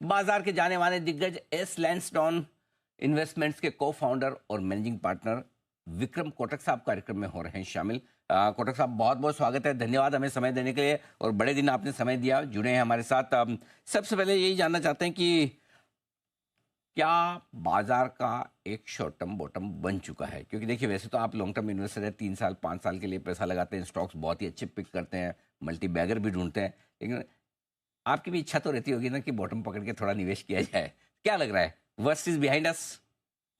बाजार के जाने माने दिग्गज एस लैंसडॉन इन्वेस्टमेंट्स के को फाउंडर और मैनेजिंग पार्टनर विक्रम कोटक साहब कार्यक्रम में हो रहे हैं शामिल। कोटक साहब, बहुत बहुत स्वागत है, धन्यवाद हमें समय देने के लिए और बड़े दिन आपने समय दिया, जुड़े हैं हमारे साथ। सबसे पहले यही जानना चाहते हैं कि क्या बाजार का एक शॉर्ट टर्म बॉटम बन चुका है? क्योंकि देखिए, वैसे तो आप लॉन्ग टर्म इन्वेस्टर है, 3 साल 5 साल के लिए पैसा लगाते हैं, स्टॉक्स बहुत ही अच्छे पिक करते हैं, मल्टी बैगर भी ढूंढते हैं, लेकिन आपकी भी इच्छा तो रहती होगी ना कि बॉटम पकड़ के थोड़ा निवेश किया जाए। क्या लग रहा है, वर्स्ट इज बिहाइंड अस?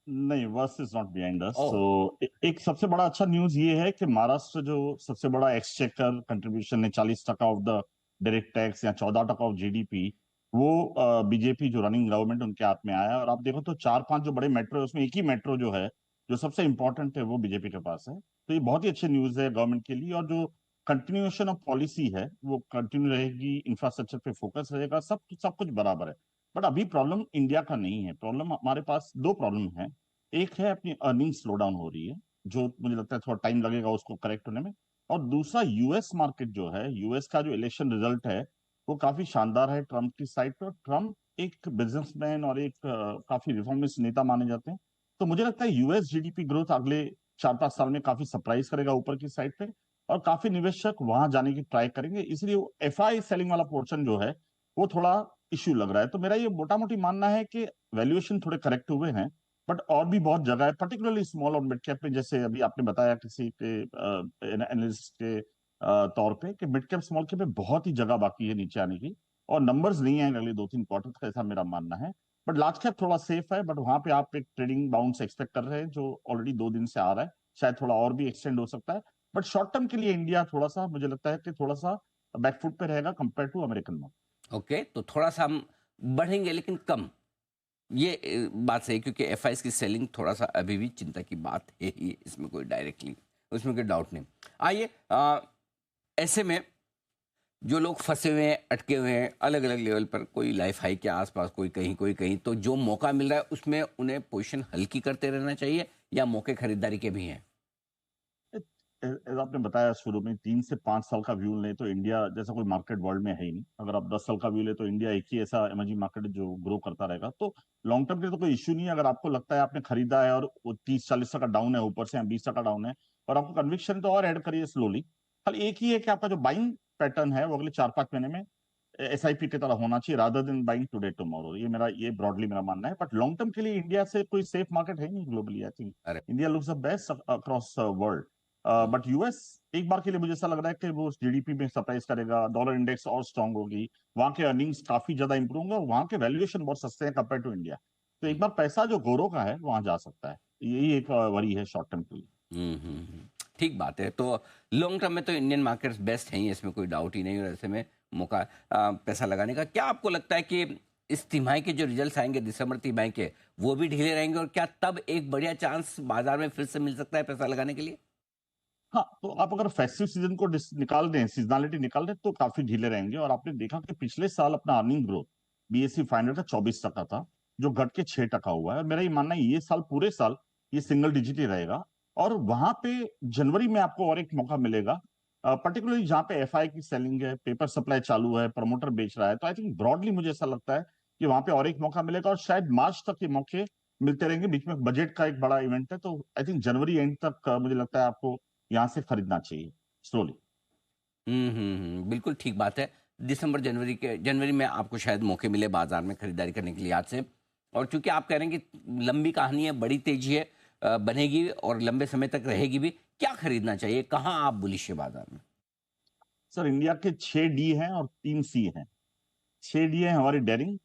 नहीं, worse is not behind us. Oh, एक सबसे बड़ा अच्छा न्यूज ये है कि महाराष्ट्र जो सबसे बड़ा एक्सचेकर कंट्रीब्यूशन है, 40% ऑफ द डायरेक्ट टैक्स या 14% ऑफ जीडीपी, वो बीजेपी जो रनिंग गवर्नमेंट उनके हाथ में आया है। और आप देखो तो 4-5 जो बड़े मेट्रो है उसमें एक ही मेट्रो जो है, जो सबसे इंपॉर्टेंट है, वो बीजेपी के पास है। तो ये बहुत ही अच्छी न्यूज है गवर्नमेंट के लिए। और जो कंटिन्यूएशन ऑफ पॉलिसी है वो कंटिन्यू रहेगी, इंफ्रास्ट्रक्चर पे फोकस रहेगा, सब सब कुछ बराबर है। बट अभी प्रॉब्लम इंडिया का नहीं है, प्रॉब्लम हमारे पास दो प्रॉब्लम है। एक है अपनी अर्निंग स्लो डाउन हो रही है, जो मुझे लगता है थोड़ा टाइम लगेगा उसको करेक्ट होने में। और दूसरा यूएस मार्केट जो है, यूएस का जो इलेक्शन रिजल्ट है वो काफी शानदार है ट्रम्प की साइड पे। और ट्रम्प एक बिजनेसमैन और एक काफी रिफॉर्मिस्ट नेता माने जाते हैं। तो मुझे लगता है यूएस जीडीपी ग्रोथ अगले 4-5 साल में काफी सरप्राइज करेगा ऊपर की साइड पे। और काफी निवेशक वहां जाने की ट्राई करेंगे, इसलिए एफआई सेलिंग वाला पोर्शन जो है वो थोड़ा इश्यू लग रहा है। तो मेरा ये मोटा मोटी मानना है कि वैल्यूएशन थोड़े करेक्ट हुए हैं, बट और भी बहुत जगह है, पर्टिकुलरली स्मॉल और मिड कैप में। जैसे अभी आपने बताया किसी के एनालिस्ट के तौर पे कि मिड कैप स्मॉल कैप में बहुत ही जगह बाकी है नीचे आने की, और नंबर्स नहीं आएंगे अगले 2-3 क्वार्टर का, ऐसा मेरा मानना है। बट लार्ज कैप थोड़ा सेफ है, बट वहां पे आप एक ट्रेडिंग बाउंस एक्सपेक्ट कर रहे हैं जो ऑलरेडी 2 दिन से आ रहा है, शायद थोड़ा और भी एक्सटेंड हो सकता है। बट शॉर्ट टर्म के लिए इंडिया थोड़ा सा, मुझे लगता है कि थोड़ा सा बैकफुट पे रहेगा compare to American market. Okay, तो थोड़ा सा हम बढ़ेंगे लेकिन कम, ये बात सही है, क्योंकि एफआईएस की सेलिंग थोड़ा सा अभी भी चिंता की बात है ही, इसमें कोई डायरेक्टली, उसमें कोई डाउट नहीं। आइए, ऐसे में जो लोग फंसे हुए हैं, अटके हुए हैं अलग अलग लेवल पर, कोई लाइफ हाई के आसपास, कोई कहीं, तो जो मौका मिल रहा है उसमें उन्हें पोजीशन हल्की करते रहना चाहिए या मौके खरीदारी के भी हैं? आपने बताया शुरू में 3 से 5 साल का व्यू लें तो इंडिया जैसा कोई मार्केट वर्ल्ड में है ही नहीं। अगर आप 10 साल का व्यू ले तो इंडिया एक ही ऐसा इमर्जिंग मार्केट है जो ग्रो करता रहेगा। तो लॉन्ग टर्म के लिए तो कोई इश्यू नहीं है। अगर आपको लगता है आपने खरीदा है और वो 30-40 टका डाउन है ऊपर से, या 20 टका डाउन है, और आपको कन्विक्शन, तो और ऐड करिए स्लोली। खाली एक ही है कि आपका जो बाइंग पैटर्न है वो अगले 4-5 महीने में एसआईपी की तरह होना चाहिए, rather than buying today tomorrow. ये ब्रॉडली मेरा मानना है। बट लॉन्ग टर्म के लिए इंडिया से कोई सेफ मार्केट है नहीं ग्लोबली। आई थिंक अरे, India looks the best across world. But US एक बार के लिए मुझे ऐसा लग रहा है कि वो जीडीपी में सरप्राइज करेगा, डॉलर इंडेक्स और स्ट्रांग होगी, वहां के अर्निंग्स काफी ज्यादा इंप्रूव होंगे, और वहां के वैल्यूएशन बहुत सस्ते हैं कंपेयर टू इंडिया। तो एक बार पैसा जो गोरो का है वहां जा सकता है। यही एक वरी है शॉर्ट टर्म के लिए। ठीक बात है। तो लॉन्ग टर्म में तो इंडियन मार्केट्स बेस्ट हैं ही, इसमें कोई डाउट ही नहीं, और ऐसे में मौका पैसा लगाने का। क्या आपको लगता है कि इस तिमाही के जो रिजल्ट्स आएंगे, दिसंबर तिमाही के, वो भी ढीले रहेंगे, और क्या तब एक बढ़िया चांस बाजार में फिर से मिल सकता है पैसा लगाने के लिए? हाँ, तो आप अगर फेस्टिव सीजन को निकाल दें, सीजनलिटी निकाल दें, तो काफी ढीले रहेंगे। और आपने देखा कि पिछले साल अपना अर्निंग ग्रोथ बीएसई 500 का 24 टका था, जो घट के 6 टका हुआ है। और मेरा ये मानना है ये साल, पूरे साल ये सिंगल डिजिट ही रहेगा। और वहां पे जनवरी में आपको और एक मौका मिलेगा, पर्टिकुलरली जहां पे एफआई की सेलिंग है, पेपर सप्लाई चालू है, प्रमोटर बेच रहा है। तो आई थिंक ब्रॉडली मुझे ऐसा लगता है कि वहां पे और एक मौका मिलेगा, और शायद मार्च तक ये मौके मिलते रहेंगे। बीच में बजट का एक बड़ा इवेंट है, तो आई थिंक जनवरी एंड तक मुझे लगता है आपको यहाँ से खरीदना चाहिए स्लोली। बिल्कुल ठीक बात है। दिसंबर जनवरी में आपको शायद मौके मिले बाजार में खरीदारी करने के लिए आज से। और चूंकि आप कह रहे हैं कि लंबी कहानी है, बड़ी तेजी है, बनेगी और लंबे समय तक रहेगी भी, क्या खरीदना चाहिए, कहाँ आप बुलिश है बाजार में? सर, इंडिया के 6 डी हैं और 3 सी हैं। 6 डी है हमारी डेयरिंग,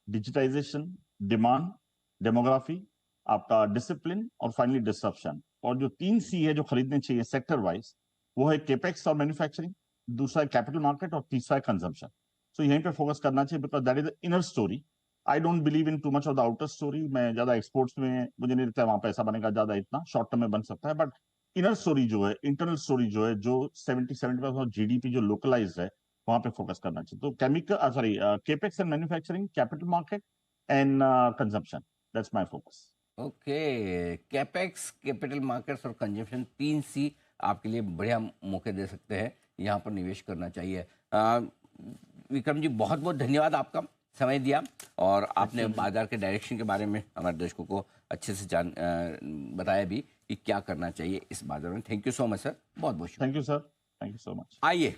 डिजिटाइजेशन, डिमांड, डेमोग्राफी, आपका डिसिप्लिन, और फाइनली डिस्ट्रप्शन। और जो 3 सी है जो खरीदने चाहिए सेक्टर वाइज, वो है केपेक्स और मैन्युफैक्चरिंग, दूसरा है कैपिटल मार्केट, और तीसरा है कंजम्पशन। सो यहीं पे फोकस करना चाहिए, because that is the inner story. I don't believe in too much of the outer story. मैं ज्यादा एक्सपोर्ट्स में, मुझे नहीं लगता है वहां पैसा बनेगा ज्यादा, इतना शॉर्ट टर्म में बन सकता है। बट इनर स्टोरी जो है, इंटरनल स्टोरी जो है, जो 70-75% जीडीपी जो लोकलाइज है, वहां पे फोकस करना चाहिए। तो chemical, sorry, capex and manufacturing, capital market and consumption, that's my focus. Okay, capex, capital markets और कंजम्पशन, 3 सी आपके लिए बढ़िया मौके दे सकते हैं, यहाँ पर निवेश करना चाहिए। विक्रम जी, बहुत बहुत धन्यवाद आपका समय दिया और आपने बाजार के डायरेक्शन के बारे में हमारे दर्शकों को अच्छे से बताया भी कि क्या करना चाहिए इस बाजार में। Thank you so much sir, बहुत बहुत शुक्रिया। Thank you sir, thank you so much. आइए